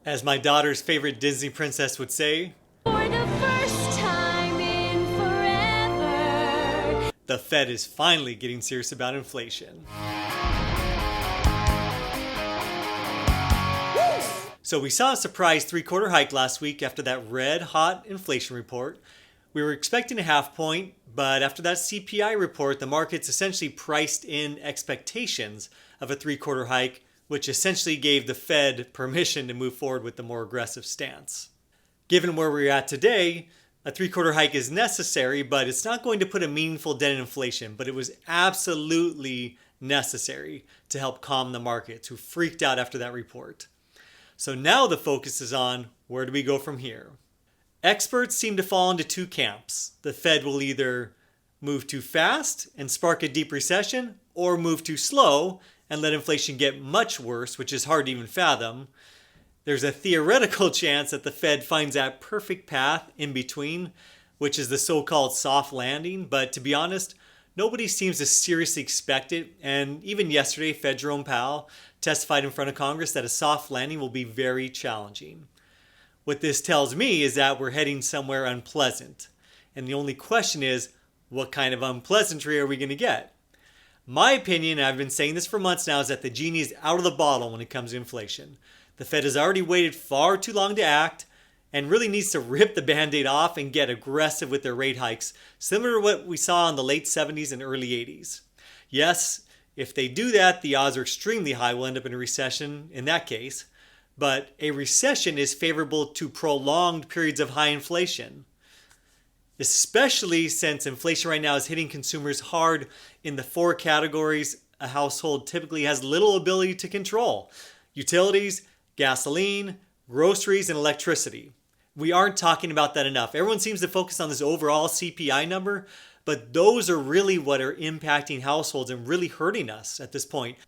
As my daughter's favorite Disney princess would say, For the first time in forever. the Fed is finally getting serious about inflation. So we saw a surprise three-quarter hike last week after that red-hot inflation report. We were expecting a half point, but after that CPI report, the markets essentially priced in expectations of a three-quarter hike, which essentially gave the Fed permission to move forward with the more aggressive stance. Given where we're at today, a three-quarter hike is necessary, but it's not going to put a meaningful dent in inflation, but it was absolutely necessary to help calm the markets who freaked out after that report. So now the focus is on where do we go from here? Experts seem to fall into two camps. The Fed will either move too fast and spark a deep recession, or move too slow and let inflation get much worse, which is hard to even fathom. There's a theoretical chance that the Fed finds that perfect path in between, which is the so-called soft landing, but to be honest, nobody seems to seriously expect it, and even yesterday, Fed Jerome Powell testified in front of Congress that a soft landing will be very challenging. What this tells me is that we're heading somewhere unpleasant, and the only question is, what kind of unpleasantry are we going to get? My opinion, and I've been saying this for months now, is that the genie is out of the bottle when it comes to inflation. The Fed has already waited far too long to act and really needs to rip the band-aid off and get aggressive with their rate hikes, similar to what we saw in the late 70s and early 80s. Yes, if they do that, the odds are extremely high we'll end up in a recession in that case, but a recession is favorable to prolonged periods of high inflation, especially since inflation right now is hitting consumers hard in the four categories a household typically has little ability to control: utilities, gasoline, groceries, and electricity. We aren't talking about that enough. Everyone seems to focus on this overall CPI number, but those are really what are impacting households and really hurting us at this point.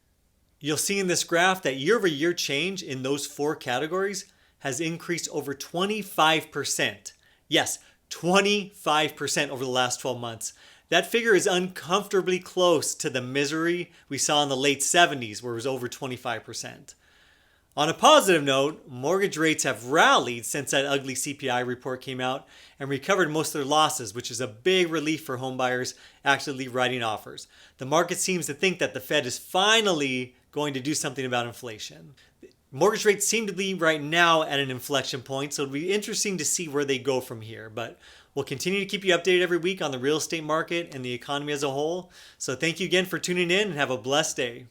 You'll see in this graph that year-over-year change in those four categories has increased over 25%. Yes, 25% over the last 12 months. That figure is uncomfortably close to the misery we saw in the late 70s, where it was over 25%. On a positive note, mortgage rates have rallied since that ugly CPI report came out and recovered most of their losses, which is a big relief for homebuyers actively writing offers. The market seems to think that the Fed is finally going to do something about inflation. Mortgage rates seem to be right now at an inflection point, so it'll be interesting to see where they go from here. But we'll continue to keep you updated every week on the real estate market and the economy as a whole. So thank you again for tuning in and have a blessed day.